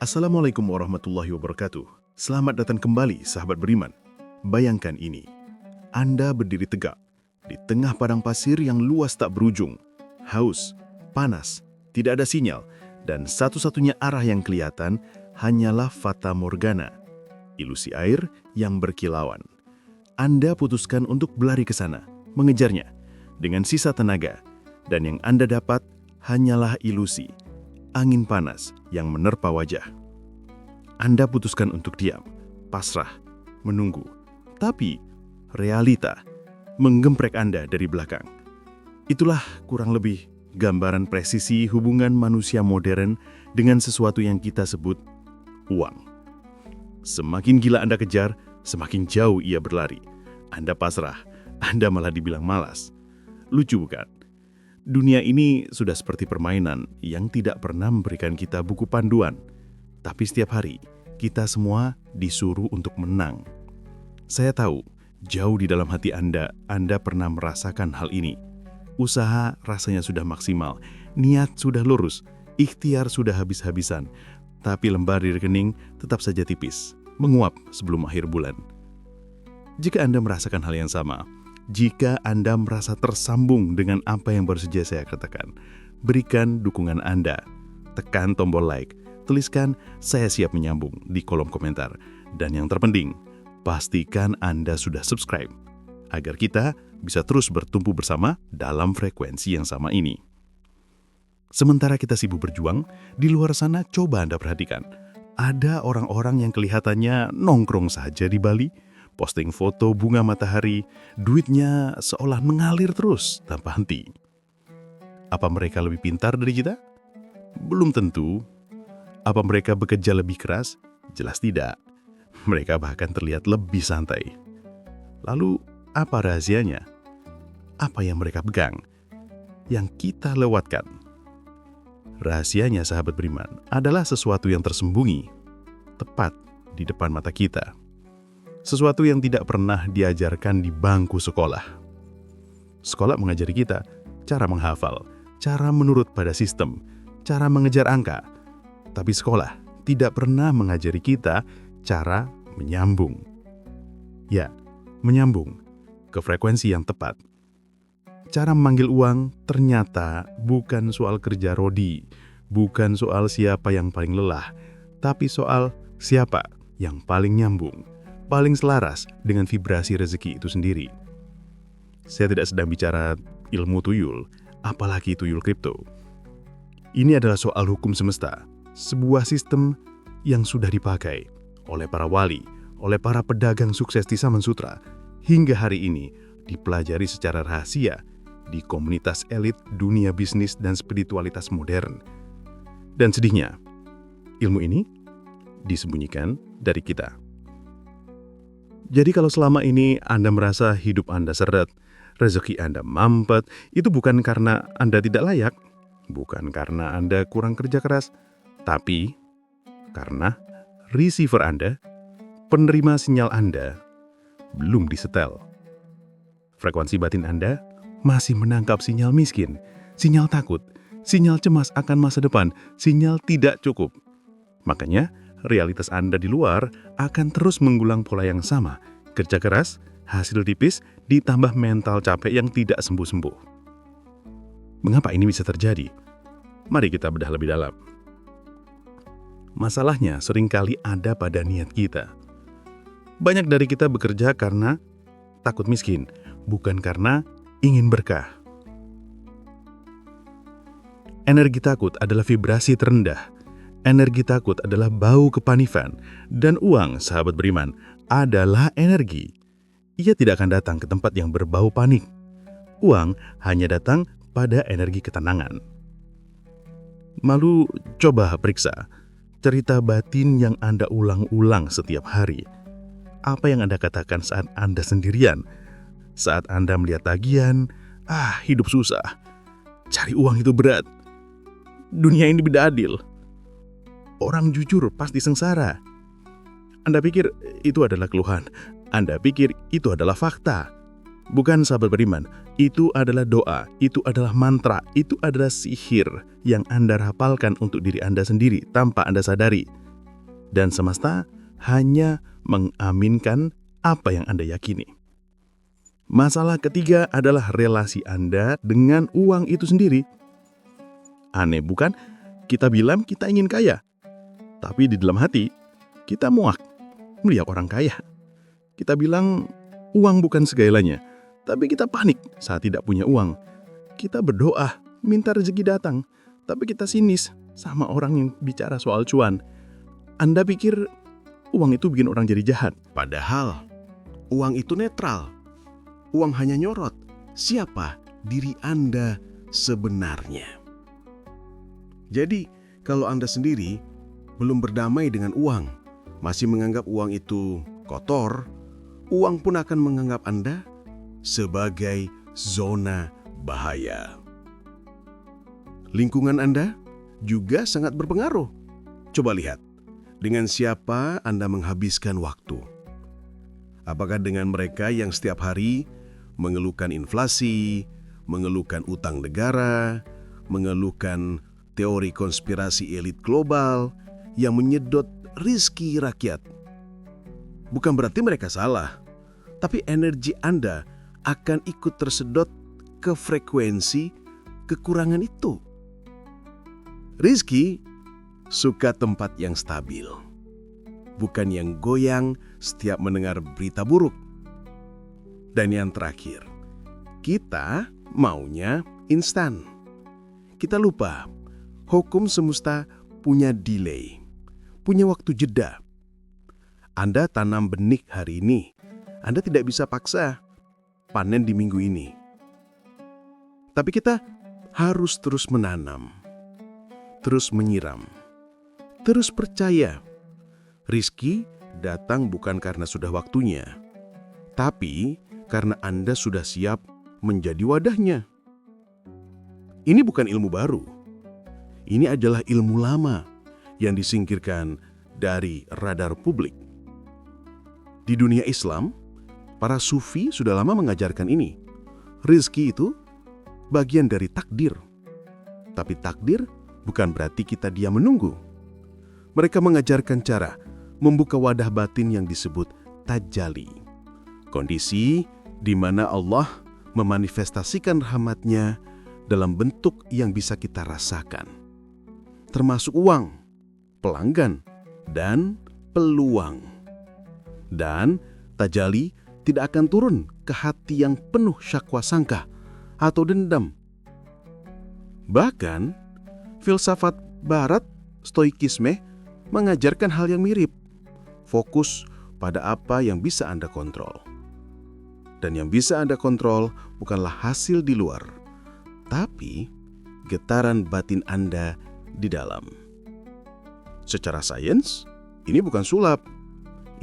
Assalamualaikum warahmatullahi wabarakatuh. Selamat datang kembali, sahabat beriman. Bayangkan ini, Anda berdiri tegak di tengah padang pasir yang luas tak berujung, haus, panas, tidak ada sinyal, dan satu-satunya arah yang kelihatan hanyalah fata morgana, ilusi air yang berkilauan. Anda putuskan untuk berlari ke sana, mengejarnya dengan sisa tenaga, dan yang Anda dapat hanyalah ilusi, angin panas yang menerpa wajah. Anda putuskan untuk diam, pasrah, menunggu. Tapi realita menggemprek Anda dari belakang. Itulah kurang lebih gambaran presisi hubungan manusia modern dengan sesuatu yang kita sebut uang. Semakin gila Anda kejar, semakin jauh ia berlari. Anda pasrah, Anda malah dibilang malas. Lucu bukan? Dunia ini sudah seperti permainan yang tidak pernah memberikan kita buku panduan. Tapi setiap hari, kita semua disuruh untuk menang. Saya tahu, jauh di dalam hati Anda pernah merasakan hal ini. Usaha rasanya sudah maksimal, niat sudah lurus, ikhtiar sudah habis-habisan. Tapi lembar di rekening tetap saja tipis, menguap sebelum akhir bulan. Jika Anda merasakan hal yang sama, jika Anda merasa tersambung dengan apa yang baru saja saya katakan, berikan dukungan Anda. Tekan tombol like, tuliskan "saya siap menyambung" di kolom komentar. Dan yang terpenting, pastikan Anda sudah subscribe, agar kita bisa terus bertumpu bersama dalam frekuensi yang sama ini. Sementara kita sibuk berjuang, di luar sana coba Anda perhatikan. Ada orang-orang yang kelihatannya nongkrong saja di Bali, posting foto bunga matahari, duitnya seolah mengalir terus tanpa henti. Apa mereka lebih pintar dari kita? Belum tentu. Apa mereka bekerja lebih keras? Jelas tidak. Mereka bahkan terlihat lebih santai. Lalu, apa rahasianya? Apa yang mereka pegang? Yang kita lewatkan? Rahasianya, sahabat beriman, adalah sesuatu yang tersembunyi, tepat di depan mata kita. Sesuatu yang tidak pernah diajarkan di bangku sekolah. Sekolah mengajari kita cara menghafal, cara menurut pada sistem, cara mengejar angka. Tapi sekolah tidak pernah mengajari kita cara menyambung. Ya, menyambung ke frekuensi yang tepat. Cara memanggil uang ternyata bukan soal kerja rodi, bukan soal siapa yang paling lelah, tapi soal siapa yang paling nyambung, paling selaras dengan vibrasi rezeki itu sendiri. Saya tidak sedang bicara ilmu tuyul, apalagi tuyul kripto. Ini adalah soal hukum semesta, sebuah sistem yang sudah dipakai oleh para wali, oleh para pedagang sukses di Saman Sutra, hingga hari ini dipelajari secara rahasia di komunitas elit dunia bisnis dan spiritualitas modern. Dan sedihnya, ilmu ini disembunyikan dari kita. Jadi kalau selama ini Anda merasa hidup Anda seret, rezeki Anda mampet, itu bukan karena Anda tidak layak, bukan karena Anda kurang kerja keras, tapi karena receiver Anda, penerima sinyal Anda, belum disetel. Frekuensi batin Anda masih menangkap sinyal miskin, sinyal takut, sinyal cemas akan masa depan, sinyal tidak cukup. Makanya, realitas Anda di luar akan terus mengulang pola yang sama. Kerja keras, hasil tipis, ditambah mental capek yang tidak sembuh-sembuh. Mengapa ini bisa terjadi? Mari kita bedah lebih dalam. Masalahnya seringkali ada pada niat kita. Banyak dari kita bekerja karena takut miskin, bukan karena ingin berkah. Energi takut adalah vibrasi terendah. Energi takut adalah bau kepanifan, dan uang, sahabat beriman, adalah energi. Ia tidak akan datang ke tempat yang berbau panik. Uang hanya datang pada energi ketenangan. Lalu coba periksa cerita batin yang Anda ulang-ulang setiap hari. Apa yang Anda katakan saat Anda sendirian? Saat Anda melihat tagihan, hidup susah. Cari uang itu berat. Dunia ini tidak adil. Orang jujur pasti sengsara. Anda pikir itu adalah keluhan. Anda pikir itu adalah fakta. Bukan, sahabat beriman, itu adalah doa, itu adalah mantra, itu adalah sihir yang Anda rapalkan untuk diri Anda sendiri tanpa Anda sadari. dan semesta hanya mengaminkan apa yang Anda yakini. Masalah ketiga adalah relasi Anda dengan uang itu sendiri. Aneh bukan? Kita bilang kita ingin kaya, tapi di dalam hati kita muak melihat orang kaya. Kita bilang uang bukan segalanya, tapi kita panik saat tidak punya uang. Kita berdoa minta rezeki datang, tapi kita sinis sama orang yang bicara soal cuan. Anda pikir uang itu bikin orang jadi jahat? Padahal uang itu netral. Uang hanya nyorot siapa diri Anda sebenarnya. Jadi, kalau Anda sendiri belum berdamai dengan uang, masih menganggap uang itu kotor, uang pun akan menganggap Anda sebagai zona bahaya. Lingkungan Anda juga sangat berpengaruh. Coba lihat, dengan siapa Anda menghabiskan waktu. Apakah dengan mereka yang setiap hari mengeluhkan inflasi, mengeluhkan utang negara, mengeluhkan teori konspirasi elit global yang menyedot rizki rakyat? Bukan berarti mereka salah, tapi energi Anda akan ikut tersedot ke frekuensi kekurangan itu. Rizki suka tempat yang stabil, bukan yang goyang setiap mendengar berita buruk. Dan yang terakhir, kita maunya instan. Kita lupa, hukum semesta punya delay, punya waktu jeda. Anda tanam benih hari ini, Anda tidak bisa paksa panen di minggu ini. Tapi kita harus terus menanam, terus menyiram, terus percaya. Rizki datang bukan karena sudah waktunya, tapi karena Anda sudah siap menjadi wadahnya. Ini bukan ilmu baru. Ini adalah ilmu lama yang disingkirkan dari radar publik. Di dunia Islam, para sufi sudah lama mengajarkan ini. Rizki itu bagian dari takdir. Tapi takdir bukan berarti kita diam menunggu. Mereka mengajarkan cara membuka wadah batin yang disebut tajalli. Kondisi di mana Allah memanifestasikan rahmat-Nya dalam bentuk yang bisa kita rasakan. Termasuk uang, pelanggan, dan peluang. Dan tajalli tidak akan turun ke hati yang penuh syakwa sangka atau dendam. Bahkan, filsafat Barat, stoikisme, mengajarkan hal yang mirip. Fokus pada apa yang bisa Anda kontrol. Dan yang bisa Anda kontrol bukanlah hasil di luar, tapi getaran batin Anda di dalam. Secara sains, ini bukan sulap.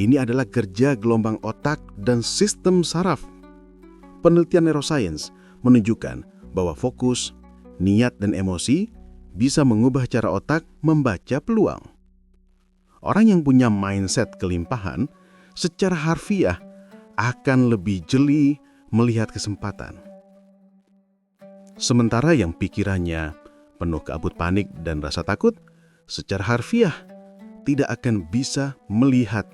Ini adalah kerja gelombang otak dan sistem saraf. Penelitian neuroscience menunjukkan bahwa fokus, niat, dan emosi bisa mengubah cara otak membaca peluang. Orang yang punya mindset kelimpahan secara harfiah akan lebih jeli melihat kesempatan. Sementara yang pikirannya penuh keabut panik dan rasa takut, secara harfiah tidak akan bisa melihat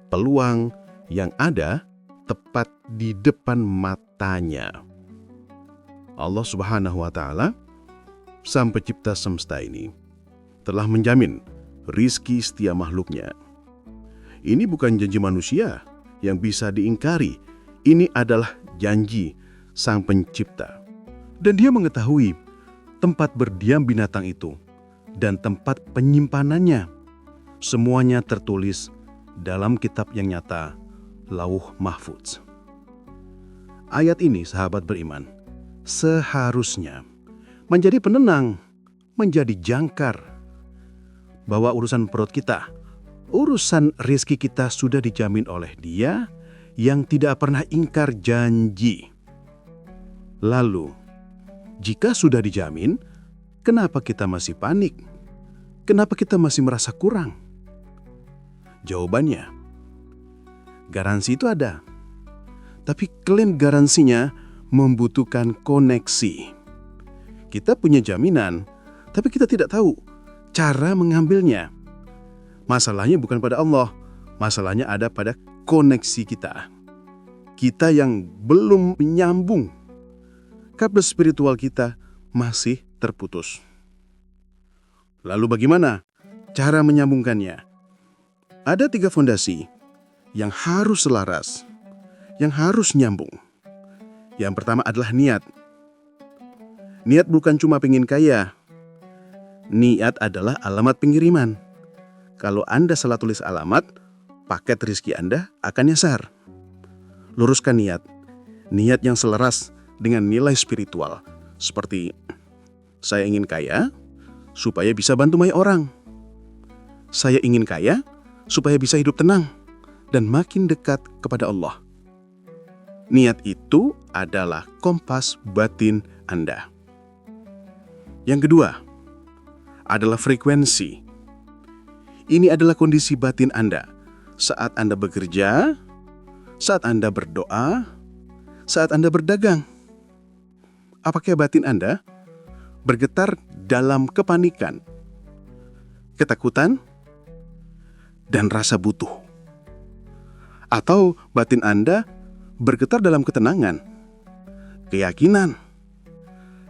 peluang yang ada tepat di depan matanya. Allah Subhanahu wa Ta'ala, Sang Pencipta semesta ini, telah menjamin rizki setiap makhluknya. Ini bukan janji manusia yang bisa diingkari. Ini adalah janji Sang Pencipta. Dan Dia mengetahui tempat berdiam binatang itu dan tempat penyimpanannya. Semuanya tertulis dalam kitab yang nyata, Lauh Mahfuz. Ayat ini, sahabat beriman, seharusnya menjadi penenang, menjadi jangkar, bahwa urusan perut kita, urusan rezeki kita sudah dijamin oleh Dia yang tidak pernah ingkar janji. Lalu, jika sudah dijamin, kenapa kita masih panik? Kenapa kita masih merasa kurang? Jawabannya, garansi itu ada. Tapi klaim garansinya membutuhkan koneksi. Kita punya jaminan, tapi kita tidak tahu cara mengambilnya. Masalahnya bukan pada Allah, masalahnya ada pada koneksi kita. Kita yang belum menyambung, kabel spiritual kita masih terputus. Lalu bagaimana cara menyambungkannya? Ada 3 fondasi yang harus selaras, yang harus nyambung. Yang pertama adalah niat. Niat bukan cuma pengen kaya. Niat adalah alamat pengiriman. Kalau Anda salah tulis alamat, paket rezeki Anda akan nyasar. Luruskan niat. Niat yang selaras dengan nilai spiritual. Seperti, saya ingin kaya supaya bisa bantu banyak orang. Saya ingin kaya supaya bisa hidup tenang dan makin dekat kepada Allah. Niat itu adalah kompas batin Anda. Yang kedua adalah frekuensi. Ini adalah kondisi batin Anda saat Anda bekerja, saat Anda berdoa, saat Anda berdagang. Apakah batin Anda bergetar dalam kepanikan, ketakutan, dan rasa butuh? Atau batin Anda bergetar dalam ketenangan, keyakinan,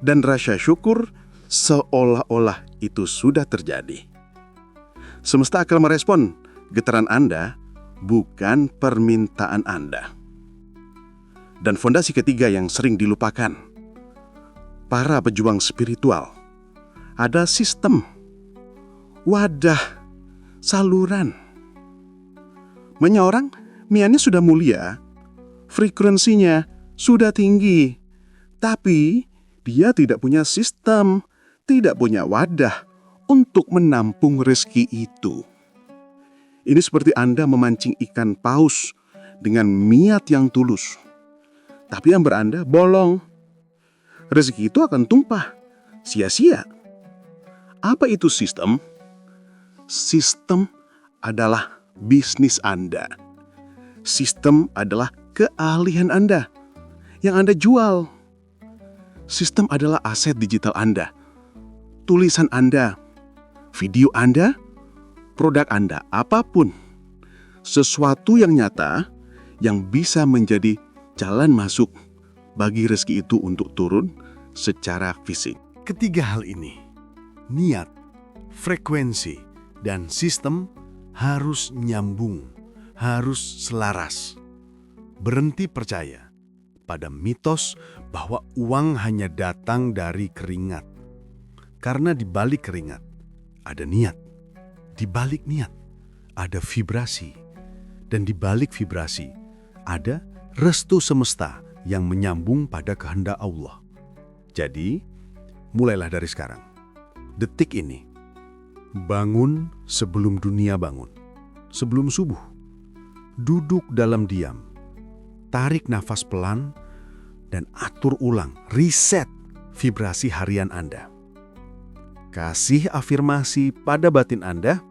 dan rasa syukur seolah-olah itu sudah terjadi? Semesta akan merespon getaran Anda, bukan permintaan Anda. Dan fondasi ketiga yang sering dilupakan, para pejuang spiritual, ada sistem, wadah, saluran. Banyak orang niatnya sudah mulia, frekuensinya sudah tinggi, tapi dia tidak punya sistem, tidak punya wadah untuk menampung rezeki itu. Ini seperti Anda memancing ikan paus dengan niat yang tulus, tapi yang beranda bolong. Rezeki itu akan tumpah, sia-sia. Apa itu sistem? Sistem adalah bisnis Anda. Sistem adalah keahlian Anda yang Anda jual. Sistem adalah aset digital Anda, tulisan Anda, video Anda, produk Anda, apapun. Sesuatu yang nyata yang bisa menjadi jalan masuk bagi rezeki itu untuk turun secara fisik. Ketiga hal ini, niat, frekuensi, dan sistem harus nyambung, harus selaras. Berhenti percaya pada mitos bahwa uang hanya datang dari keringat. Karena di balik keringat ada niat, di balik niat ada vibrasi, dan di balik vibrasi ada restu semesta yang menyambung pada kehendak Allah. Jadi, mulailah dari sekarang. Detik ini, bangun sebelum dunia bangun. Sebelum subuh, duduk dalam diam. Tarik nafas pelan dan atur ulang, reset vibrasi harian Anda. Kasih afirmasi pada batin Anda,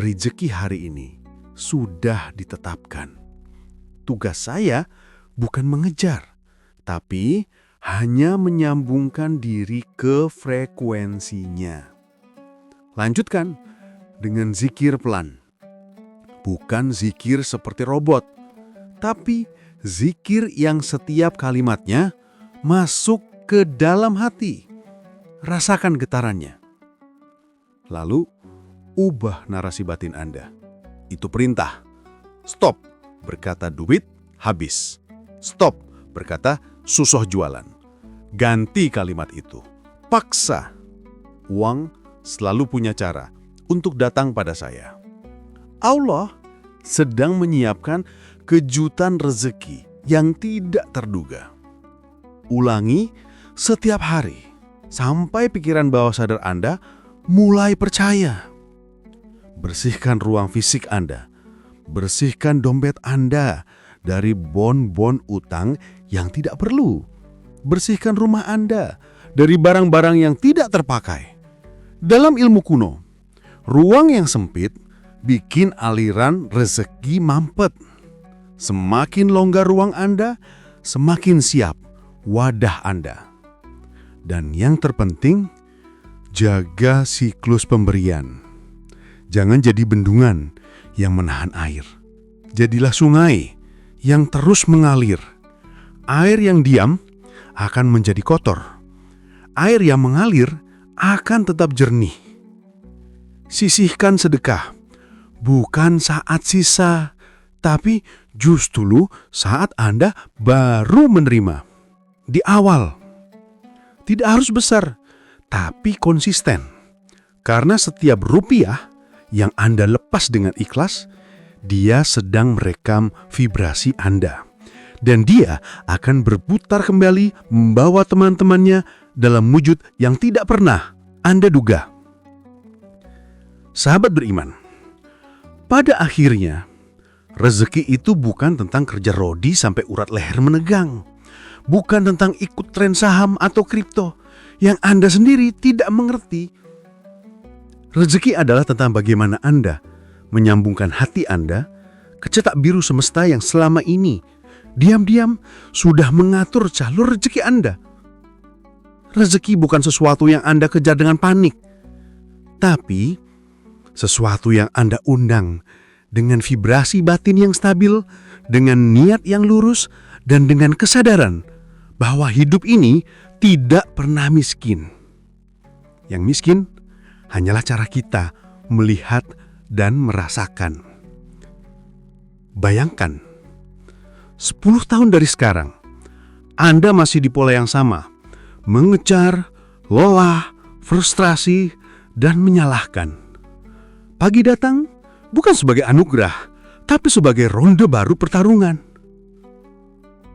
rezeki hari ini sudah ditetapkan. Tugas saya bukan mengejar, tapi hanya menyambungkan diri ke frekuensinya. Lanjutkan dengan zikir pelan. Bukan zikir seperti robot, tapi zikir yang setiap kalimatnya masuk ke dalam hati. Rasakan getarannya. Lalu, ubah narasi batin Anda. Itu perintah. Stop, berkata duit, habis. Stop, berkata susah jualan. Ganti kalimat itu. Paksa. Uang selalu punya cara untuk datang pada saya. Allah sedang menyiapkan kejutan rezeki yang tidak terduga. Ulangi setiap hari sampai pikiran bawah sadar Anda mulai percaya. Bersihkan ruang fisik Anda. Bersihkan dompet Anda dari bon-bon utang yang tidak perlu. Bersihkan rumah Anda dari barang-barang yang tidak terpakai. Dalam ilmu kuno, ruang yang sempit bikin aliran rezeki mampet. Semakin longgar ruang Anda, semakin siap wadah Anda. Dan yang terpenting, jaga siklus pemberian. Jangan jadi bendungan yang menahan air. Jadilah sungai yang terus mengalir. Air yang diam akan menjadi kotor. Air yang mengalir akan tetap jernih. Sisihkan sedekah, bukan saat sisa, tapi justru saat Anda baru menerima. Di awal. Tidak harus besar, tapi konsisten. Karena setiap rupiah yang Anda lepas dengan ikhlas, dia sedang merekam vibrasi Anda. Dan dia akan berputar kembali membawa teman-temannya dalam wujud yang tidak pernah Anda duga. Sahabat beriman, pada akhirnya, rezeki itu bukan tentang kerja rodi sampai urat leher menegang. Bukan tentang ikut tren saham atau kripto yang Anda sendiri tidak mengerti. Rezeki adalah tentang bagaimana Anda menyambungkan hati Anda ke cetak biru semesta yang selama ini diam-diam sudah mengatur jalur rezeki Anda. Rezeki bukan sesuatu yang Anda kejar dengan panik, tapi sesuatu yang Anda undang dengan vibrasi batin yang stabil, dengan niat yang lurus, dan dengan kesadaran bahwa hidup ini tidak pernah miskin. Yang miskin hanyalah cara kita melihat dan merasakan. Bayangkan, 10 tahun dari sekarang, Anda masih di pola yang sama, mengejar, lelah, frustrasi, dan menyalahkan. Pagi datang bukan sebagai anugerah, tapi sebagai ronde baru pertarungan.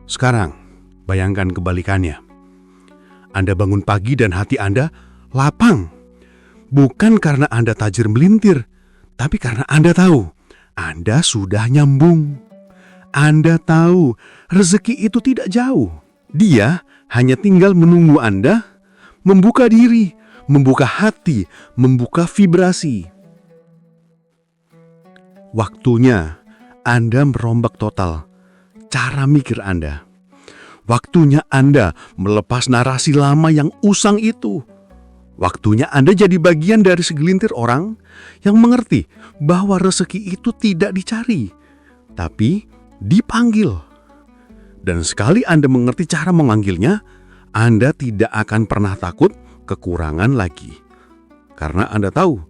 Sekarang, bayangkan kebalikannya. Anda bangun pagi dan hati Anda lapang. Bukan karena Anda tajir melintir, tapi karena Anda tahu Anda sudah nyambung. Anda tahu rezeki itu tidak jauh. Dia hanya tinggal menunggu Anda membuka diri, membuka hati, membuka vibrasi. Waktunya Anda merombak total cara mikir Anda. Waktunya Anda melepas narasi lama yang usang itu. Waktunya Anda jadi bagian dari segelintir orang yang mengerti bahwa rezeki itu tidak dicari, tapi dipanggil. Dan sekali Anda mengerti cara memanggilnya, Anda tidak akan pernah takut kekurangan lagi. Karena Anda tahu,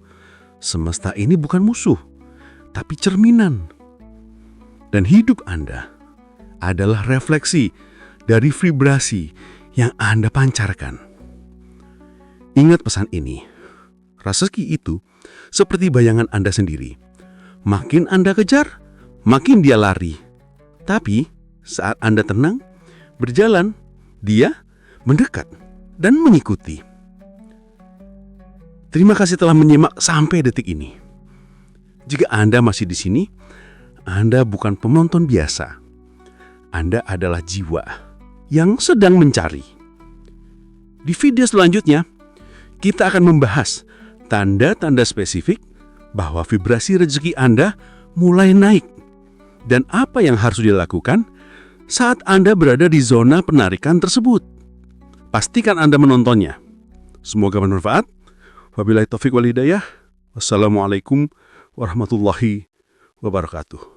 semesta ini bukan musuh, tapi cerminan. Dan hidup Anda adalah refleksi dari vibrasi yang Anda pancarkan. Ingat pesan ini, rezeki itu seperti bayangan Anda sendiri. Makin Anda kejar, makin dia lari. Tapi saat Anda tenang, berjalan, dia mendekat dan mengikuti. Terima kasih telah menyimak sampai detik ini. Jika Anda masih di sini, Anda bukan penonton biasa. Anda adalah jiwa yang sedang mencari. Di video selanjutnya, kita akan membahas tanda-tanda spesifik bahwa vibrasi rezeki Anda mulai naik dan apa yang harus dilakukan saat Anda berada di zona penarikan tersebut. Pastikan Anda menontonnya. Semoga bermanfaat. Wabillahi taufiq wal hidayah. Wassalamualaikum warahmatullahi wabarakatuh.